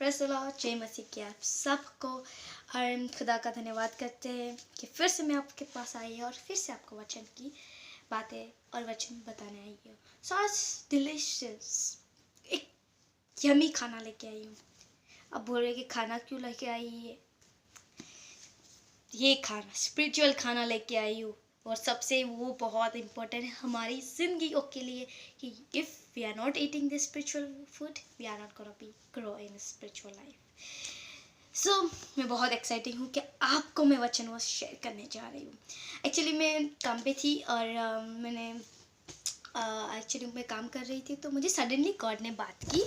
Praise the Lord, जय मसीह की आप सबको। हम खुदा का धन्यवाद करते हैं कि फिर से मैं आपके पास आई हूँ और फिर से आपको वचन की बातें और वचन बताने आई हूँ। सो आज डिलीशियस एक यमी खाना लेके आई हूँ। अब बोल रहे कि खाना क्यों लेके आई है, ये खाना स्पिरिचुअल खाना लेके आई हूँ। और सबसे वो बहुत इम्पोर्टेंट है हमारी जिंदगियों के लिए कि if we are not eating this spiritual food we are not gonna be grow in spiritual life. So मैं बहुत एक्साइटिंग हूँ कि आपको मैं वचन वो शेयर करने जा रही हूँ। एक्चुअली मैं काम पे थी और मैंने एक्चुअली मैं काम कर रही थी, तो मुझे सडनली गॉड ने बात की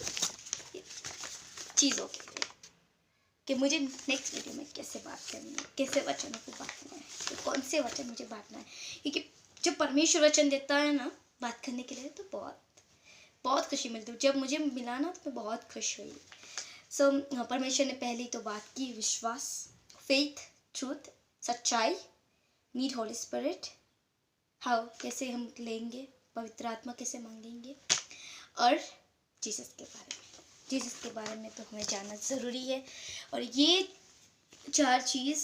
चीज़ों के लिए कि मुझे नेक्स्ट वीडियो में कैसे बात करनी है, कैसे वचनों को बांटना है, तो कौन से वचन मुझे बांटना है। क्योंकि जब परमेश्वर वचन देता है ना बात करने के लिए, तो बहुत बहुत खुशी मिलती है। जब मुझे मिला ना तो मैं बहुत खुश हुई। सो परमेश्वर ने पहली तो बात की विश्वास, फेथ, ट्रूथ, सच्चाई, नीड होली स्पिरिट, हाउ कैसे हम लेंगे, पवित्र आत्मा कैसे मांगेंगे, और जीसस के बारे में। जीसस के बारे में तो हमें जानना ज़रूरी है। और ये चार चीज़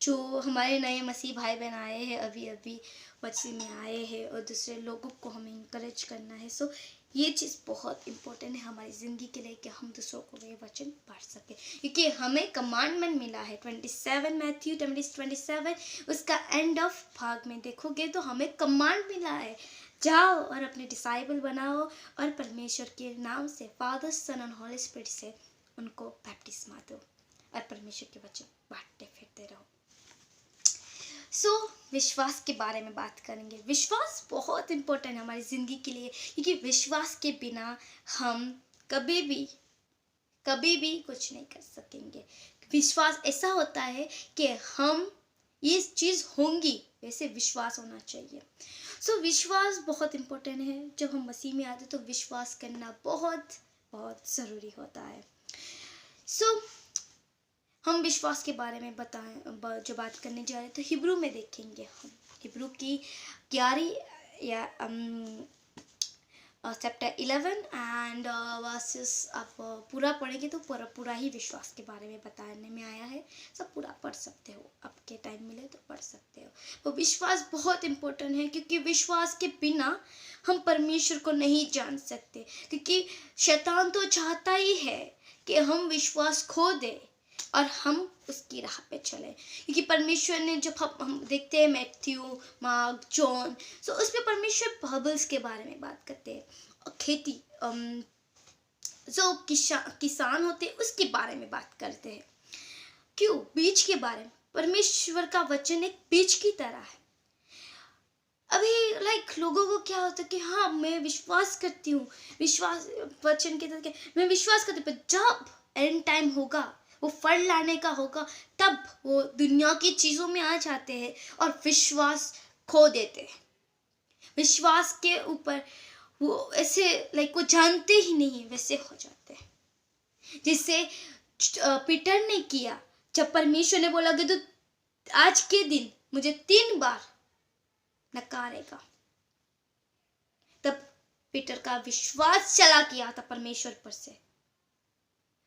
जो हमारे नए मसीह भाई बहन आए हैं, अभी अभी मसीह में आए हैं, और दूसरे लोगों को हमें इंकरेज करना है। सो ये चीज़ बहुत इम्पोर्टेंट है हमारी ज़िंदगी के लिए कि हम दूसरों को ये वचन बांट सकें, क्योंकि हमें कमांडमेंट मिला है 27 मैथ्यू 27 उसका एंड ऑफ भाग में देखोगे तो हमें कमांड मिला है, जाओ और अपने डिसाइबल बनाओ और परमेश्वर के नाम से फादर सन और होली स्पिरिट से उनको बैप्टिस्मा दो और परमेश्वर के वचन बांटते फिरते रहो। सो विश्वास के बारे में बात करेंगे। विश्वास बहुत इम्पोर्टेंट है हमारी ज़िंदगी के लिए, क्योंकि विश्वास के बिना हम कभी भी कुछ नहीं कर सकेंगे। विश्वास ऐसा होता है कि हम ये चीज़ होंगी, वैसे विश्वास होना चाहिए। सो विश्वास बहुत इम्पोर्टेंट है। जब हम मसीह में आते तो विश्वास करना बहुत बहुत ज़रूरी होता है। सो हम विश्वास के बारे में जो बात करने जा रहे हैं तो हिब्रू में देखेंगे। हम हिब्रू की 11 या चैप्टर 11 एंड वर्सेस आप पूरा पढ़ेंगे तो पूरा ही विश्वास के बारे में बताने में आया है। सब पूरा पढ़ सकते हो, आपके टाइम मिले तो पढ़ सकते हो। तो विश्वास बहुत इम्पोर्टेंट है, क्योंकि विश्वास के बिना हम परमेश्वर को नहीं जान सकते। क्योंकि शैतान तो चाहता ही है कि हम विश्वास खो दें और हम उसकी राह पे चले, क्योंकि परमेश्वर ने जब हम देखते हैं मैथ्यू, मार्क, जॉन, सो उसमें परमेश्वर बबल्स के बारे में बात करते हैं, और खेती जो किसान होते हैं उसके बारे में बात करते हैं। क्यों? बीज के बारे में। परमेश्वर का वचन एक बीज की तरह है। अभी लोगों को क्या होता है कि हाँ मैं विश्वास करती हूँ, विश्वास वचन के तरह मैं विश्वास करती हूँ, पर जब एंड टाइम होगा, वो फल लाने का होगा, तब वो दुनिया की चीज़ों में आ जाते हैं और विश्वास खो देते हैं। विश्वास के ऊपर वो ऐसे वो जानते ही नहीं वैसे हो जाते हैं, जिससे पीटर ने किया। जब परमेश्वर ने बोला कि तू आज के दिन मुझे 3 बार नकारेगा, तब पीटर का विश्वास चला गया था परमेश्वर पर से।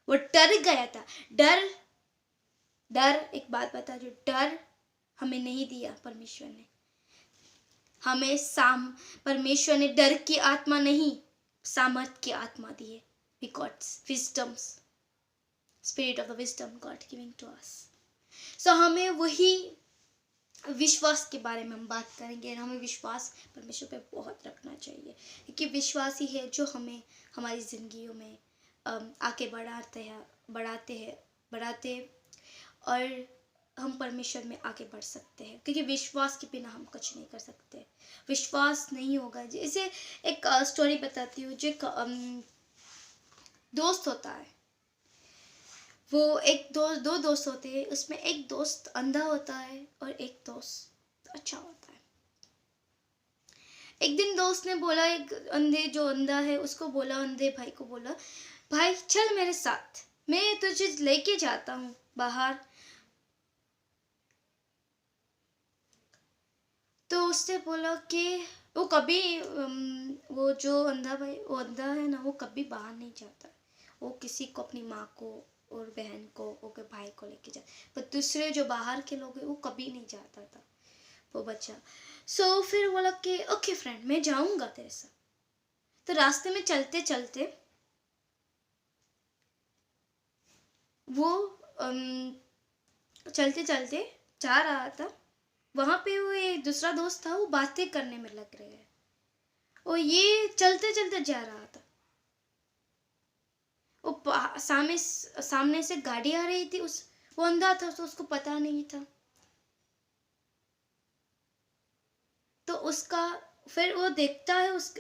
वो डर गया था। डर एक बात बता, जो डर हमें नहीं दिया परमेश्वर ने, हमें परमेश्वर ने डर की आत्मा नहीं, सामर्थ की आत्मा दी है। We got wisdom, spirit of the wisdom God giving to us. So हमें वही विश्वास के बारे में हम बात करेंगे। हमें विश्वास परमेश्वर पे बहुत रखना चाहिए, क्योंकि विश्वास ही है जो हमें हमारी जिंदगियों में आगे बढ़ाते और हम परमेश्वर में आगे बढ़ सकते हैं, क्योंकि विश्वास के बिना हम कुछ नहीं कर सकते। विश्वास नहीं होगा। जैसे एक स्टोरी बताती हूँ। जो एक दोस्त होता है, वो दो दोस्त होते हैं, उसमें एक दोस्त अंधा होता है और एक दोस्त अच्छा होता है। एक दिन दोस्त ने बोला, एक जो अंधा है उसको बोला, अंधे भाई को बोला, भाई चल मेरे साथ, मैं तुझे लेके जाता हूँ बाहर। तो उसने बोला कि वो कभी वो जो अंधा भाई, वो अंधा है ना, वो कभी बाहर नहीं जाता। वो किसी को, अपनी माँ को और बहन को और भाई को लेके जा, पर दूसरे जो बाहर के लोग हैं वो कभी नहीं जाता था वो बच्चा। सो फिर बोला कि ओके फ्रेंड मैं जाऊंगा तेरे साथ। तो रास्ते में चलते चलते वो चलते चलते जा रहा था, वहां पे वो एक दूसरा दोस्त था, वो बातें करने में लग रहे हैं और ये चलते चलते जा रहा था। वो सामने से गाड़ी आ रही थी, वो अंधा था तो उसको पता नहीं था। तो उसका फिर वो देखता है उस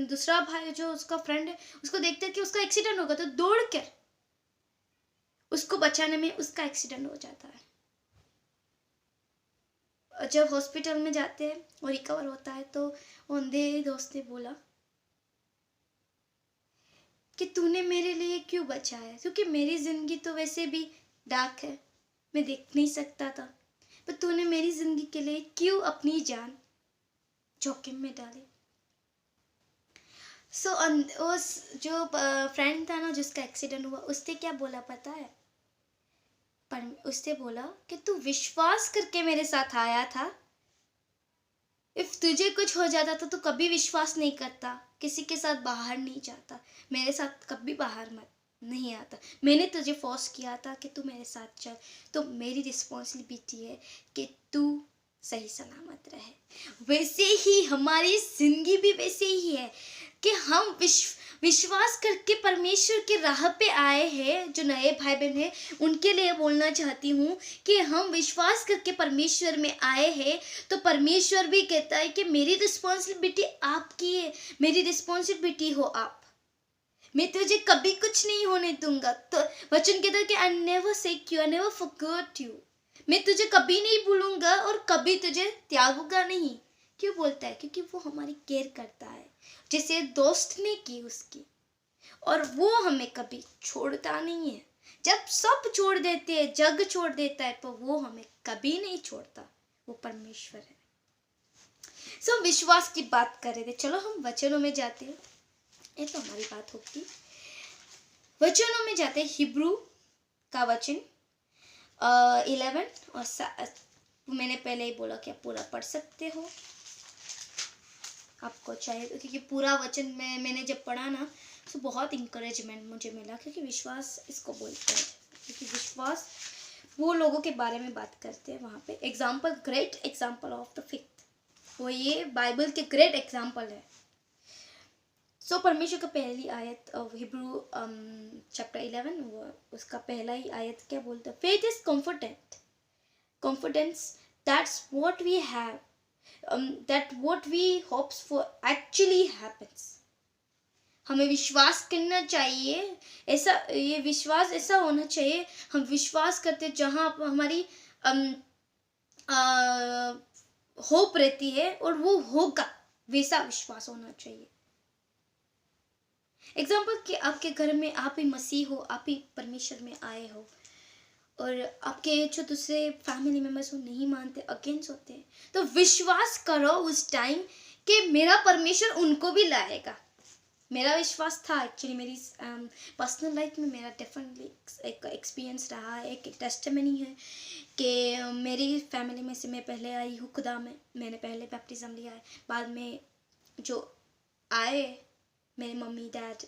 दूसरा भाई जो उसका फ्रेंड है, उसको देखता है कि उसका एक्सीडेंट होगा, तो दौड़ कर उसको बचाने में उसका एक्सीडेंट हो जाता है। जब हॉस्पिटल में जाते हैं और रिकवर होता है तो अंधे दोस्त ने बोला कि तूने मेरे लिए क्यों बचाया, क्योंकि मेरी जिंदगी तो वैसे भी डार्क है, मैं देख नहीं सकता था, पर तूने मेरी जिंदगी के लिए क्यों अपनी जान जोखिम में डाली। सो उस जो फ्रेंड था ना जिसका एक्सीडेंट हुआ, उसने क्या बोला पता है? पर उसने बोला कि तू विश्वास करके मेरे साथ आया था, इफ तुझे कुछ हो जाता तो तू कभी विश्वास नहीं करता, किसी के साथ बाहर नहीं जाता, मेरे साथ कभी बाहर मत नहीं आता, मैंने तुझे फोर्स किया था कि तू मेरे साथ चल, तो मेरी रिस्पॉन्सिबिलिटी है कि तू सही सलामत रहे। वैसे ही हमारी जिंदगी भी वैसे ही है कि हम विश्वास करके परमेश्वर के राह पे आए हैं। जो नए भाई बहन हैं उनके लिए बोलना चाहती हूँ कि हम विश्वास करके परमेश्वर में आए हैं, तो परमेश्वर भी कहता है कि मेरी रिस्पॉन्सिबिलिटी आपकी है, मेरी रिस्पॉन्सिबिलिटी हो आप, मैं तुझे कभी कुछ नहीं होने दूंगा। तो वचन कहता है कि I never seek you, I never forgot you, मैं तुझे कभी नहीं भूलूंगा और कभी तुझे त्यागूंगा नहीं। क्यों बोलता है? क्योंकि वो हमारी केयर करता है, जैसे दोस्त ने की उसकी, और वो हमें कभी छोड़ता नहीं है। जब सब छोड़ देते हैं, जग छोड़ देता है, तो वो हमें कभी नहीं छोड़ता, वो परमेश्वर है। सो विश्वास की बात कर रहे थे, चलो हम वचनों में जाते हैं, ये तो हमारी बात होगी। वचनों में जाते हैं, हिब्रू का वचन 11 और मैंने पहले ही बोला कि आप पूरा पढ़ सकते हो, आपको चाहिए, क्योंकि पूरा वचन मैंने जब पढ़ा ना तो बहुत इंकरेजमेंट मुझे मिला, क्योंकि विश्वास इसको बोलते हैं, क्योंकि विश्वास वो लोगों के बारे में बात करते हैं वहाँ पे। Example, great example of the faith, वो ये बाइबल के ग्रेट एग्जाम्पल है। सो परमेश्वर का पहली आयत हिब्रू चैप्टर 11, वो उसका पहला ही आयत क्या बोलता है? Faith is confidence that's what we have, that what we hopes for actually happens। हमें विश्वास करना चाहिए, ऐसा ये विश्वास ऐसा होना चाहिए, हम विश्वास करते जहाँ हमारी होप रहती है और वो होगा, वैसा विश्वास होना चाहिए। एग्जाम्पल कि आपके घर में आप ही मसीह हो, आप ही परमेश्वर में आए हो, और आपके जो दूसरे फैमिली मेम्बर्स वो नहीं मानते, अगेंस्ट होते हैं, तो विश्वास करो उस टाइम कि मेरा परमेश्वर उनको भी लाएगा। मेरा विश्वास था एक्चुअली, मेरी पर्सनल लाइफ में मेरा डेफिनेटली एक एक्सपीरियंस रहा है, एक टेस्टिमनी है कि मेरी फैमिली में से मैं पहले आई हूँ खुदा में, मैंने पहले बैप्टिज्म लिया है, बाद में जो आए मेरे मम्मी डैड,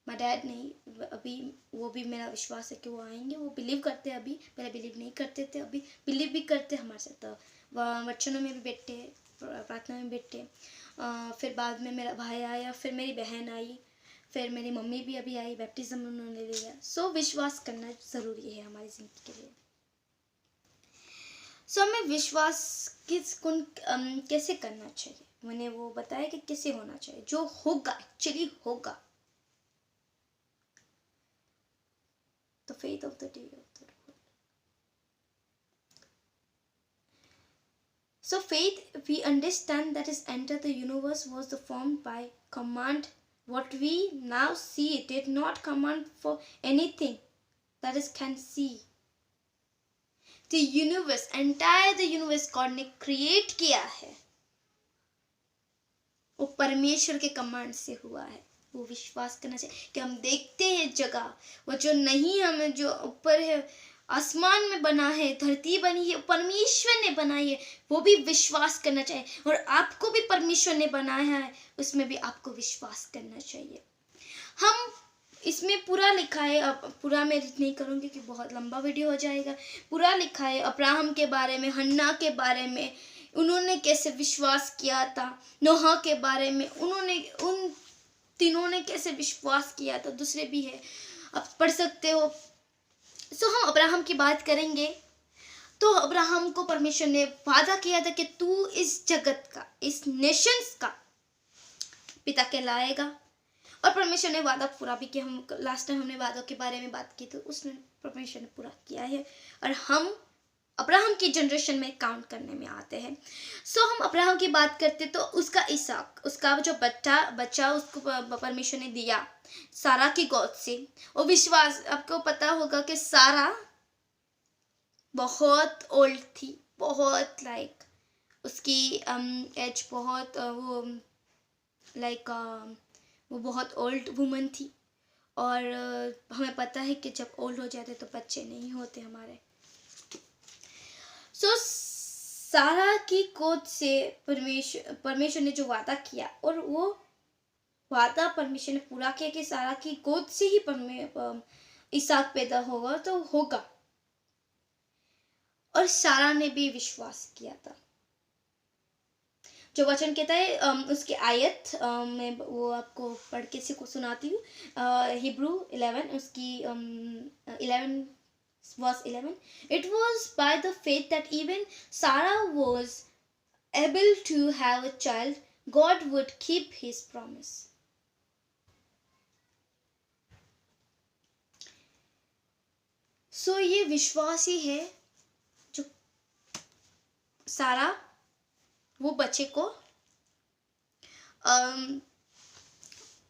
माई डैड नहीं, अभी वो भी मेरा विश्वास है कि वो आएंगे, वो बिलीव करते हैं, अभी पहले बिलीव नहीं करते थे, अभी बिलीव भी करते हमारे साथ, तो वचनों में भी बैठे, प्रार्थना में बैठे। फिर बाद में मेरा भाई आया, फिर मेरी बहन आई, फिर मेरी मम्मी भी अभी आई, बैप्टिज्म उन्होंने लिया। सो विश्वास करना ज़रूरी है हमारी ज़िंदगी के लिए। सो हमें विश्वास कैसे करना चाहिए, मैंने वो बताया कि कैसे होना चाहिए, जो होगा एक्चुअली होगा। The faith of the day of the Lord. So faith, we understand that is entered the universe was formed by command. What we now see did not command for anything that is can see. The universe, entire the universe God ने create किया है, वो परमेश्वर के command से हुआ है। वो विश्वास करना चाहिए कि हम देखते हैं जगह, वो जो नहीं हमें जो ऊपर है, आसमान में बना है, धरती बनी है, परमेश्वर ने बनाई है, वो भी विश्वास करना चाहिए। और आपको भी परमेश्वर ने बनाया है, उसमें भी आपको विश्वास करना चाहिए। हम इसमें पूरा लिखा है, अब पूरा मैं रीड नहीं करूँगी क्योंकि बहुत लंबा वीडियो हो जाएगा। पूरा लिखा है अब्राहम के बारे में, हन्ना के बारे में, उन्होंने कैसे विश्वास किया था, नोहा के बारे में, उन्होंने उन तीनों ने कैसे विश्वास किया था। दूसरे भी है, आप पढ़ सकते हो। सो हम अब्राहम की बात करेंगे तो अब्राहम को परमेश्वर ने वादा किया था कि तू इस जगत का, इस नेशंस का पिता कहलाएगा। और परमेश्वर ने वादा पूरा भी किया। हम लास्ट टाइम हमने वादों के बारे में बात की तो उसने परमेश्वर ने पूरा किया है। और हम अब्राहम की जनरेशन में काउंट करने में आते हैं। सो हम अब्राहम की बात करते तो उसका इसहाक, उसका जो बच्चा उसको परमेश्वर ने दिया सारा की गोद से। और विश्वास, आपको पता होगा कि सारा बहुत ओल्ड थी, बहुत लाइक उसकी एज बहुत वो लाइक वो बहुत ओल्ड वुमन थी। और हमें पता है कि जब ओल्ड हो जाते तो बच्चे नहीं होते हमारे। सो सारा की गोद से परमेश्वर ने जो वादा किया, और वो वादा परमेश्वर ने पूरा किया कि सारा की गोद से ही इसहाक पैदा होगा तो होगा। और सारा ने भी विश्वास किया था। जो वचन कहता है उसकी आयत मैं वो आपको पढ़ के सुनाती हूँ। हिब्रू 11 उसकी 11 verse 11. It was by the faith that even Sarah was able to have a child. God would keep his promise. So ये विश्वास ही है जो सारा वो बच्चे को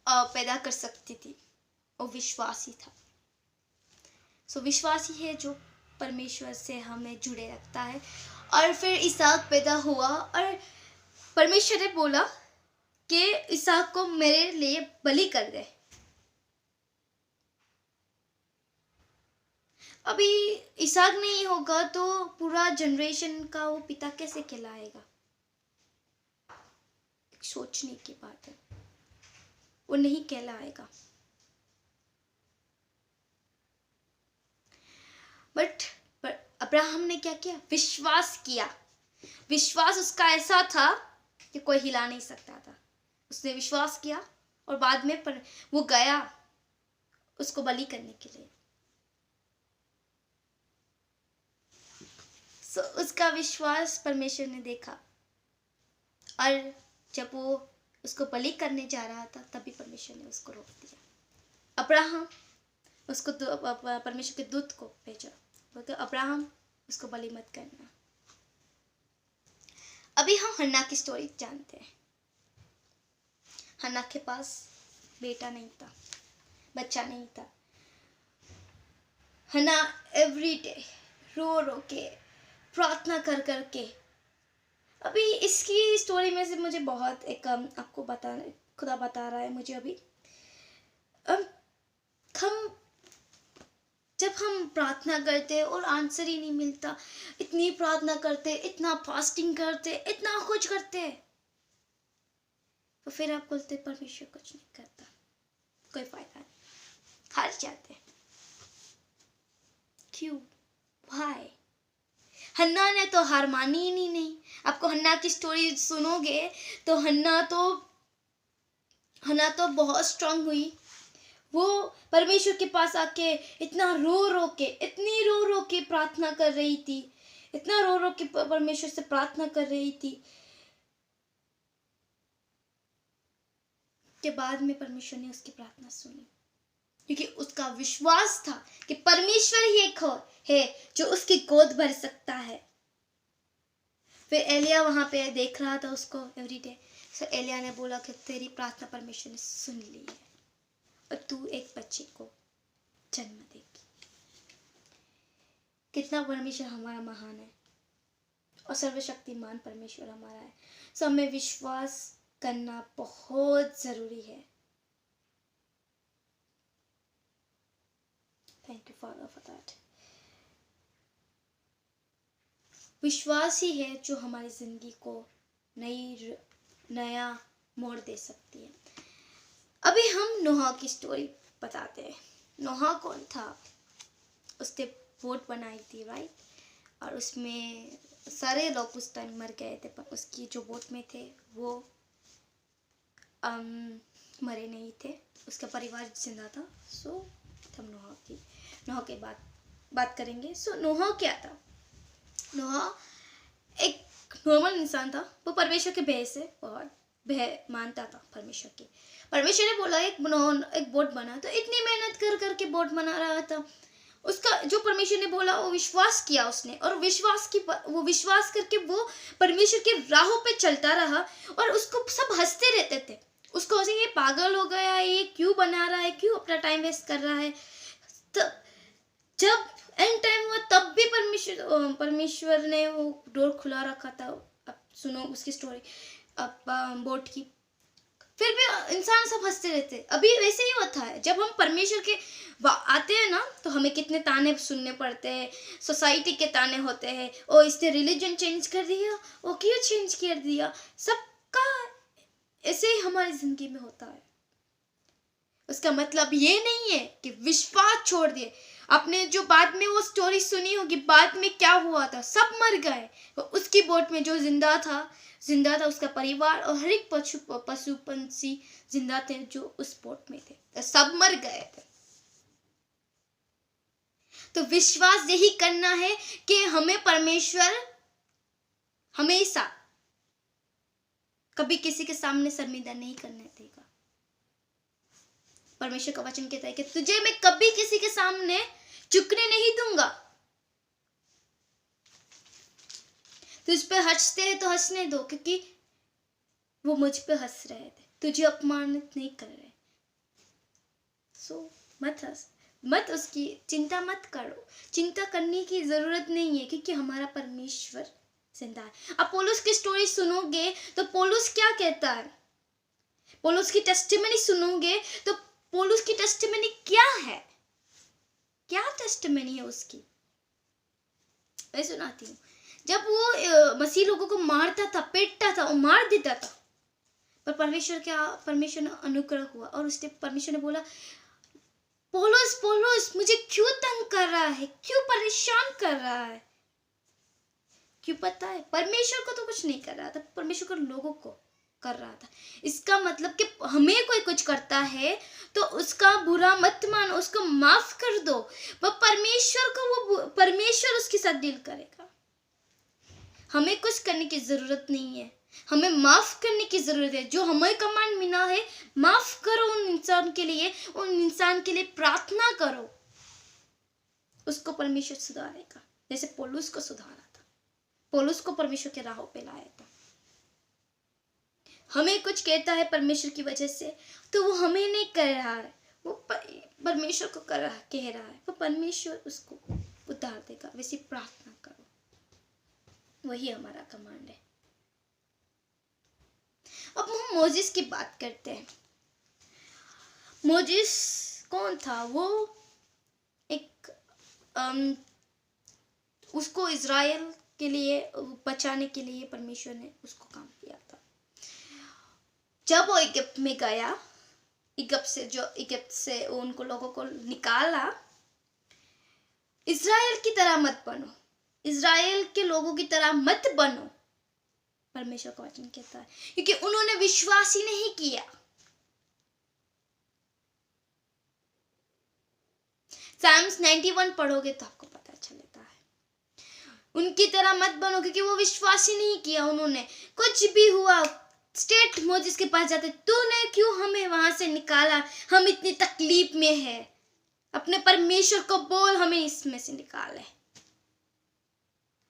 पैदा कर सकती थी, और विश्वास ही था। सो विश्वास ही है जो परमेश्वर से हमें जुड़े रखता है। और फिर इसहाक पैदा हुआ और परमेश्वर ने बोला कि इसहाक को मेरे लिए बलि कर दे। अभी इसहाक नहीं होगा तो पूरा जनरेशन का वो पिता कैसे कहलाएगा? सोचने की बात है, वो नहीं कहलाएगा। बट अब्राहम ने क्या किया? विश्वास किया। विश्वास उसका ऐसा था कि कोई हिला नहीं सकता था। उसने विश्वास किया और बाद में वो गया उसको बलि करने के लिए। सो उसका विश्वास परमेश्वर ने देखा, और जब वो उसको बलि करने जा रहा था तभी परमेश्वर ने उसको रोक दिया। अब्राहम उसको परमेश्वर के दूत को भेजा, बोलते अब्राहम उसको बलि मत करना। अभी हम हन्ना की स्टोरी जानते हैं। हन्ना के पास बेटा नहीं था, बच्चा नहीं था। हन्ना एवरीडे रो रो के प्रार्थना कर कर के, अभी इसकी स्टोरी में से मुझे बहुत एक आपको खुदा बता रहा है मुझे। अभी हम जब हम प्रार्थना करते और आंसर ही नहीं मिलता, इतनी प्रार्थना करते, इतना फास्टिंग करते, इतना कुछ करते, तो फिर आप बोलते परमेश्वर कुछ नहीं करता, कोई फायदा नहीं, हार जाते। क्यों? भाई हन्ना ने तो हार मानी ही नहीं। आपको हन्ना की स्टोरी सुनोगे तो हन्ना तो बहुत स्ट्रांग हुई। वो परमेश्वर के पास आके इतना इतनी रो रो के प्रार्थना कर रही थी, इतना रो रो के परमेश्वर से प्रार्थना कर रही थी के बाद में परमेश्वर ने उसकी प्रार्थना सुनी, क्योंकि उसका विश्वास था कि परमेश्वर ही एक है जो उसकी गोद भर सकता है। फिर एलिया वहां पे देख रहा था उसको एवरीडे। सो एलिया ने बोला कि तेरी प्रार्थना परमेश्वर ने सुन ली है और तू एक बच्चे को जन्म देगी। कितना परमेश्वर हमारा महान है और सर्वशक्तिमान परमेश्वर हमारा है। सो हमें विश्वास करना बहुत जरूरी है। Thank you for that. विश्वास ही है जो हमारी जिंदगी को नया मोड़ दे सकती है। अभी हम नोहा की स्टोरी बताते हैं। नोहा कौन था? उसने बोट बनाई थी, राइट? और उसमें सारे लोग उस टाइम मर गए थे, पर उसकी जो बोट में थे वो मरे नहीं थे, उसका परिवार जिंदा था। सो हम नोहा के बात करेंगे। सो नोहा क्या था? नोहा एक नॉर्मल इंसान था। वो परमेश्वर के भय से बहुत भय मानता था परमेश्वर के। परमेश्वर ने बोला एक बोट बना, तो इतनी मेहनत कर करके बोट बना रहा था। उसका जो परमेश्वर ने बोला वो विश्वास किया उसने, और वो विश्वास करके वो परमेश्वर के राहों पे चलता रहा। और उसको सब हंसते रहते थे, उसको ऐसे ये पागल हो गया है, ये क्यों बना रहा है, क्यों अपना टाइम वेस्ट कर रहा है। तो जब एंड टाइम हुआ तब भी परमेश्वर ने वो डोर खुला रखा था। अब सुनो उसकी स्टोरी अब बोट की। फिर भी इंसान सब हंसते रहते। अभी वैसे ही होता है, जब हम परमेश्वर के आते हैं ना, तो हमें कितने ताने सुनने पड़ते हैं। सोसाइटी के ताने होते हैं, ओ इसने रिलीजन चेंज कर दिया, ओ क्यों चेंज कर दिया। सबका ऐसे ही हमारी जिंदगी में होता है। उसका मतलब ये नहीं है कि विश्वास छोड़ दिए। आपने जो बाद में वो स्टोरी सुनी होगी, बाद में क्या हुआ था, सब मर गए। उसकी बोट में जो जिंदा था उसका परिवार, और हर एक पशु पंछी जिंदा थे जो उस बोट में थे, तो सब मर गए थे। तो विश्वास यही करना है कि हमें परमेश्वर हमेशा कभी किसी के सामने शर्मिंदा नहीं करने देगा। परमेश्वर का वचन कहता है कि तुझे मैं कभी किसी के सामने झुकने नहीं दूंगा। तुझ पे हंसते हैं तो हंसने दो, क्योंकि वो मुझ पे हंस रहे थे, तुझे अपमानित नहीं कर रहे। सो मत हंस, मत उसकी चिंता मत करो। चिंता करने की जरूरत नहीं है, क्योंकि हमारा परमेश्वर जिंदा है। अब पौलुस की स्टोरी सुनोगे तो पौलुस क्या कहता है, पौलुस की टेस्टिमनी सुनोगे तो पौलुस की टेस्टिमनी क्या है, क्या टेस्टिमनी है उसकी, मैं सुनाती हूँ। जब वो मसीह लोगों को मारता था, पीटता था और मार देता था, पर परमेश्वर ने अनुग्रह हुआ, और उसने परमेश्वर ने बोला, पौलुस मुझे क्यों तंग कर रहा है, क्यों परेशान कर रहा है। क्यों पता है? परमेश्वर को तो कुछ नहीं कर रहा था, परमेश्वर को लोगों को कर रहा था। इसका मतलब कि हमें कोई कुछ करता है तो उसका बुरा मत मानो, उसको माफ कर दो। परमेश्वर उसके साथ डील करेगा। हमें कुछ करने की जरूरत नहीं है, हमें माफ करने की जरूरत है। जो हमें कमांड मिला है, माफ करो उन इंसान के लिए प्रार्थना करो, उसको परमेश्वर सुधारेगा। जैसे पौलुस को सुधारा था, पौलुस को परमेश्वर के राहों पे लाया था। हमें कुछ कहता है परमेश्वर की वजह से, तो वो हमें नहीं कह रहा है, वो परमेश्वर को कह रहा है, वो परमेश्वर उसको उतार देगा। वैसे प्रार्थना करो, वही हमारा कमांड है। अब हम मोजिस की बात करते हैं। मोजिस कौन था? वो एक उसको इज़राइल के लिए बचाने के लिए परमेश्वर ने उसको काम किया था। जब वो इजिप्ट में गया, इजिप्ट से उनको लोगों को निकाला, इज़राइल की तरह मत बनो, इज़राइल के लोगों की तरह मत बनो, परमेश्वर का वचन कहता है, क्योंकि उन्होंने विश्वास ही नहीं किया। साम्स 91 पढ़ोगे तो आपको पता चलता है। उनकी तरह मत बनो, क्योंकि वो विश्वास ही नहीं किया उन्होंने। कुछ भी हुआ, स्टेट मोजिस के पास जाते, तूने क्यों हमें वहां से निकाला, हम इतनी तकलीफ में है, अपने परमेश्वर को बोल हमें इसमें से निकाले।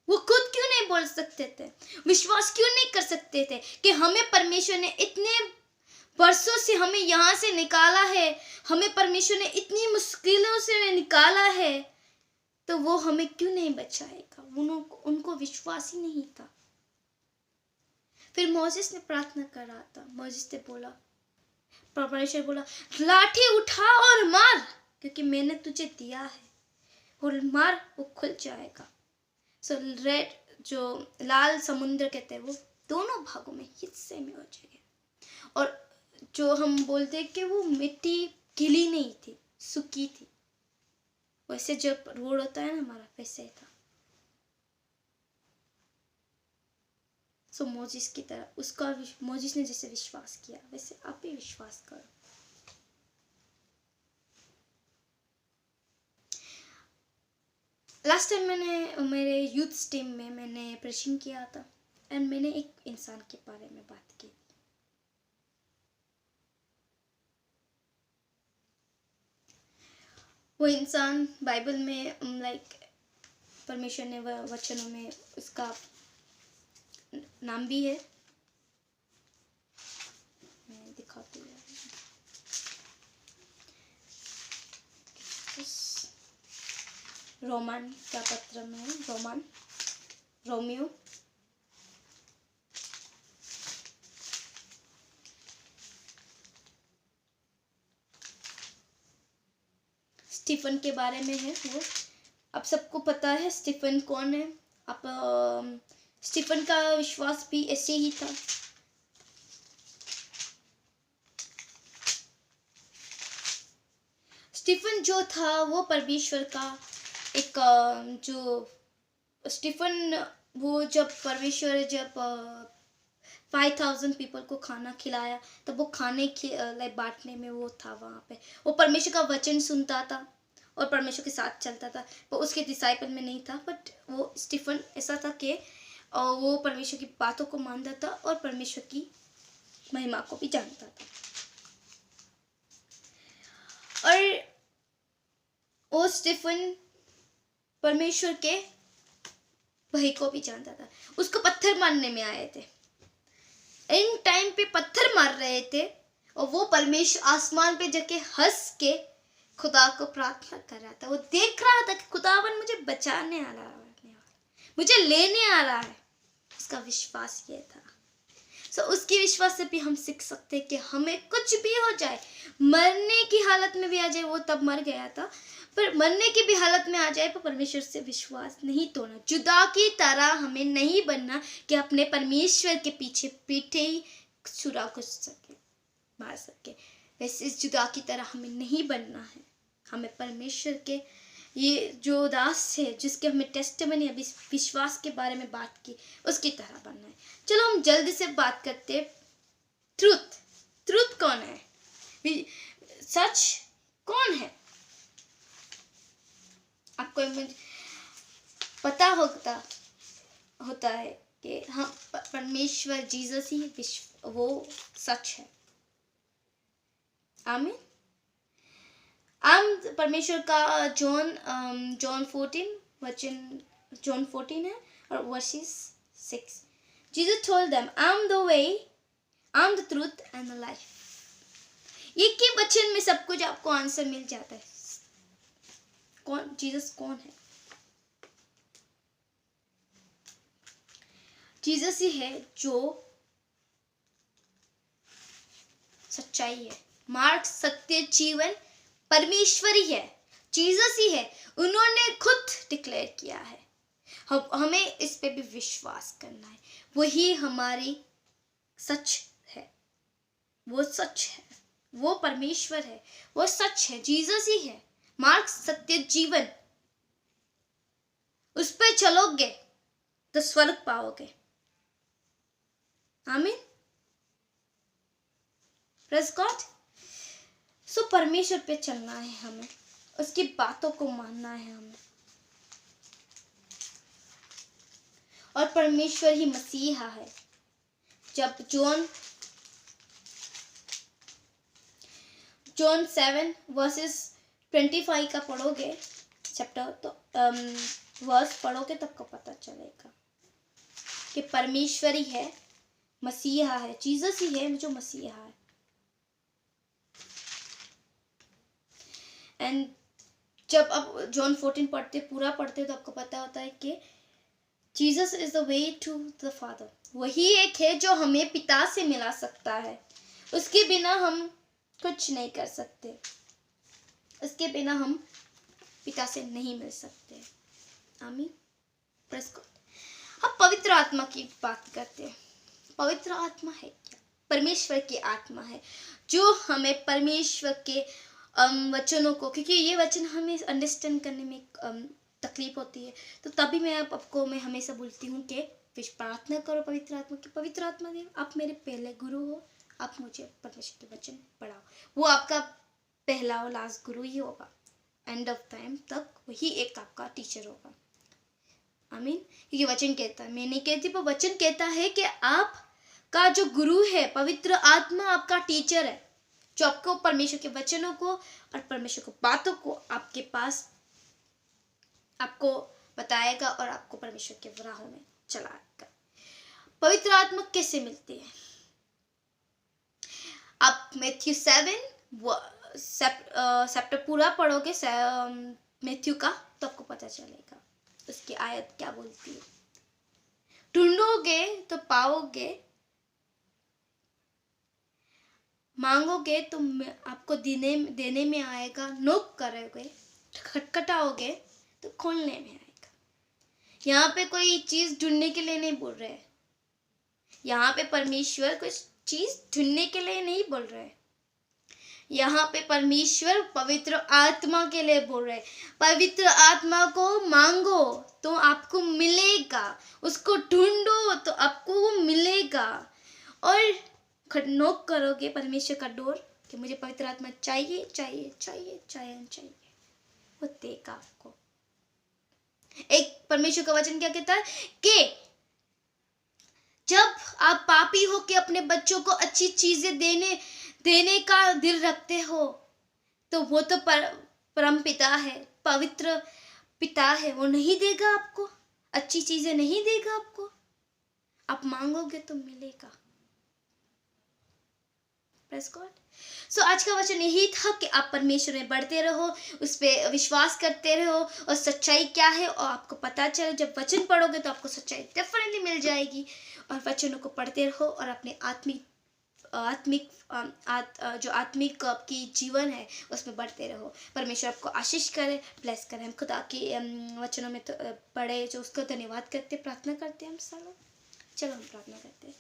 वो खुद क्यों नहीं बोल सकते थे, विश्वास क्यों नहीं कर सकते थे कि हमें परमेश्वर ने इतने वर्षों से हमें यहाँ से निकाला है, हमें परमेश्वर ने इतनी मुश्किलों से निकाला है, तो वो हमें क्यों नहीं बचाएगा। उनको विश्वास ही नहीं था। फिर मोसेस ने प्रार्थना कर रहा था, मोसेस ने बोला, परमेश्वर बोला, लाठी उठा और मार, क्योंकि मैंने तुझे दिया है। वो मार वो खुल जाएगा। सो रेड जो लाल समुद्र कहते हैं वो दोनों भागों में हिस्से में हो जाएगा। और जो हम बोलते हैं कि वो मिट्टी गीली नहीं थी, सूखी थी, वैसे जब रोड होता है ना हमारा वैसे ही था। सो मोजिस की तरह उसका मोजिस ने जैसे विश्वास किया वैसे आप भी विश्वास करो। लास्ट टाइम मैंने मेरे यूथ टीम में मैंने प्रेशिंग किया था एंड मैंने एक इंसान के बारे में बात की। वो इंसान बाइबल में लाइक परमेश्वर ने वचनों में उसका नाम भी है, मैं दिखाती हूँ। रोमन का पत्र में रोमियो स्टीफन के बारे में है। वो आप सबको पता है स्टीफन कौन है। आप स्टीफन का विश्वास भी ऐसे ही था। स्टीफन जो था वो परमेश्वर का एक जो स्टीफन वो जब परमेश्वर जब 5000 पीपल को खाना खिलाया तब वो खाने लाइक बांटने में वो था वहाँ पे। वो परमेश्वर का वचन सुनता था और परमेश्वर के साथ चलता था। वो उसके डिसाइपल में नहीं था, बट वो स्टीफन ऐसा था कि वो परमेश्वर की बातों को मानता था और परमेश्वर की महिमा को भी जानता था। और वो स्टीफन परमेश्वर के भाई को भी जानता था। उसको पत्थर मारने में आए थे, इन टाइम पे पत्थर मार रहे थे और वो परमेश्वर आसमान पे जाके हंस के खुदा को प्रार्थना कर रहा था। वो देख रहा था कि खुदावन मुझे बचाने आ रहा है, मुझे लेने आ रहा है। उसका विश्वास ये था। सो उसके विश्वास से भी हम सीख सकते हैं कि हमें कुछ भी हो जाए, मरने की हालत में भी आ जाए, वो तब मर गया था, पर मरने की भी हालत में आ जाए पर परमेश्वर से विश्वास नहीं तोड़ना। जुदा की तरह हमें नहीं बनना कि अपने परमेश्वर के पीछे पीठे ही छुरा घुस सके, मार सके। वैसे इस जुदा की तरह हमें नहीं बनना है। हमें परमेश्वर के ये जो दास है जिसके हमें टेस्टिमनी अभी विश्वास के बारे में बात की उसकी तरह बनना है। चलो हम जल्दी से बात करते। ट्रूथ कौन है? सच कौन है? आपको पता होता है कि हम परमेश्वर जीसस ही वो सच है। आमीन। परमेश्वर का जॉन 14 है और versus 6। Jesus told them, I'm the way, I'm the truth and the life. एक ही वचन में सब कुछ आपको आंसर मिल जाता है। जीसस कौन है? जीसस ही है जो सच्चाई है, मार्ग, सत्य, जीवन, परमेश्वर ही है। जीसस ही है, उन्होंने खुद डिक्लेयर किया है। हमें इस पे भी विश्वास करना है। वही हमारी सच है, वो सच है, वो परमेश्वर है, वो सच है। जीसस ही है, मार्ग, सत्य, जीवन। उस पे चलोगे तो स्वर्ग पाओगे। आमीन। Praise God. सो परमेश्वर पे चलना है हमें, उसकी बातों को मानना है हमें, और परमेश्वर ही मसीहा है। जब जॉन 7:25 का पढ़ोगे चैप्टर, तो वर्स पढ़ोगे तब को पता चलेगा कि परमेश्वर ही है, मसीहा है, जीसस ही है जो मसीहा है। एंड जब आप जॉन 14 पूरा पढ़ते तो आपको पता होता है कि Jesus is the way to the father. वही एक है जो हमें पिता से मिला सकता है। उसके बिना हम कुछ नहीं कर सकते, उसके बिना हम पिता से नहीं मिल सकते। आमीन, प्रेज़ गॉड। हम पवित्र आत्मा की बात करते हैं। पवित्र आत्मा है क्या? परमेश्वर की आत्मा है जो हमें परमेश्वर के वचनों को, क्योंकि ये वचन हमें अंडरस्टैंड करने में तकलीफ होती है, तो तभी मैं हमेशा बोलती हूँ कि प्रार्थना करो पवित्र आत्मा की। पवित्र आत्मा देव, आप मेरे पहले गुरु हो, आप मुझे परमेश्वर के वचन पढ़ाओ। वो आपका पहला और लास्ट गुरु ही होगा, एंड ऑफ टाइम तक वही एक आपका टीचर होगा। आमीन। क्योंकि वचन कहता है, मैं नहीं कहती पर वचन कहता है कि आपका जो गुरु है पवित्र आत्मा आपका टीचर है, जो आपको परमेश्वर के वचनों को और परमेश्वर की बातों को आपके पास आपको बताएगा और आपको परमेश्वर के राहों में चलाएगा। पवित्र आत्मा कैसे मिलती है? आप मैथ्यू 7 पूरा पढ़ोगे मैथ्यू का, तो आपको पता चलेगा उसकी आयत क्या बोलती है। ढूंढोगे तो पाओगे, मांगोगे तो आपको देने में आएगा, नोक करोगे, खटखटाओगे तो खोलने में आएगा। यहाँ पे कोई चीज ढूंढने के लिए नहीं बोल रहे, यहाँ पे परमेश्वर कुछ चीज ढूंढने के लिए नहीं बोल रहे, यहाँ पे परमेश्वर पवित्र आत्मा के लिए बोल रहे। पवित्र आत्मा को मांगो तो आपको मिलेगा, उसको ढूंढो तो आपको वो मिलेगा, और नोक करोगे परमेश्वर का डोर कि मुझे पवित्र आत्मा चाहिए चाहिए चाहिए चाहिए चाहिए, वो देगा आपको। एक परमेश्वर का वचन क्या कहता है कि जब आप पापी हो के अपने बच्चों को अच्छी चीजें देने का दिल रखते हो, तो वो तो परम पिता है, पवित्र पिता है, वो नहीं देगा आपको अच्छी चीजें, नहीं देगा आपको। आप मांगोगे तो मिलेगा। Praise God. सो आज का वचन यही था कि आप परमेश्वर में बढ़ते रहो, उस पर विश्वास करते रहो, और सच्चाई क्या है और आपको पता चले। जब वचन पढ़ोगे तो आपको सच्चाई डेफिनेटली मिल जाएगी, और वचनों को पढ़ते रहो और अपने जो आत्मिक आपकी जीवन है उसमें बढ़ते रहो। परमेश्वर आपको आशीष करे, ब्लेस करे। हम खुदा की वचनों में तो पढ़े जो उसको धन्यवाद करते, प्रार्थना करते हैं हम सालों। चलो हम प्रार्थना करते हैं।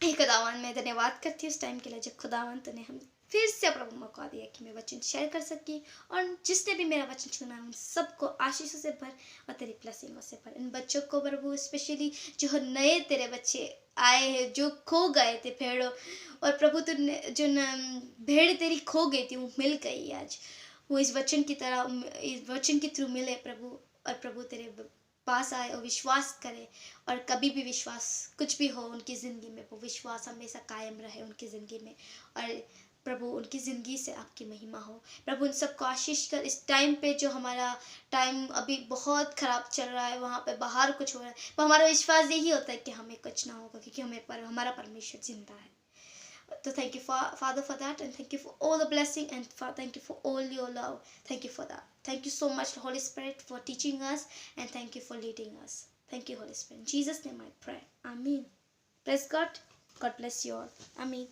खुदावन मैं धन्यवाद करती हूँ उस टाइम के लिए जब खुदावन ने हम फिर से प्रभु मौका दिया कि मैं वचन शेयर कर सकी, और जिसने भी मेरा वचन सुना उन सबको आशीषों से भर और तेरी ब्लेसिंगों से भर। इन बच्चों को प्रभु स्पेशली जो नए तेरे बच्चे आए हैं, जो खो गए थे भेड़ों, और प्रभु तुमने जो भेड़ तेरी खो गई थी वो मिल गई आज, वो इस वचन की तरह, इस वचन के थ्रू मिले प्रभु, और प्रभु तेरे पास आए और विश्वास करे, और कभी भी विश्वास कुछ भी हो उनकी ज़िंदगी में, वो विश्वास हमेशा कायम रहे उनकी ज़िंदगी में, और प्रभु उनकी ज़िंदगी से आपकी महिमा हो। प्रभु उन सबको आशीष कर। इस टाइम पे जो हमारा टाइम अभी बहुत ख़राब चल रहा है, वहाँ पे बाहर कुछ हो रहा है, पर हमारा विश्वास यही होता है कि हमें कुछ ना होगा, क्योंकि हमारा परमेश्वर जिंदा है। So thank you, Father, for that, and thank you for all the blessing, and thank you for all your love. Thank you for that. Thank you so much, Holy Spirit, for teaching us, and thank you for leading us. Thank you, Holy Spirit. In Jesus' name I pray. Amen. Praise God. God bless you all. Amen.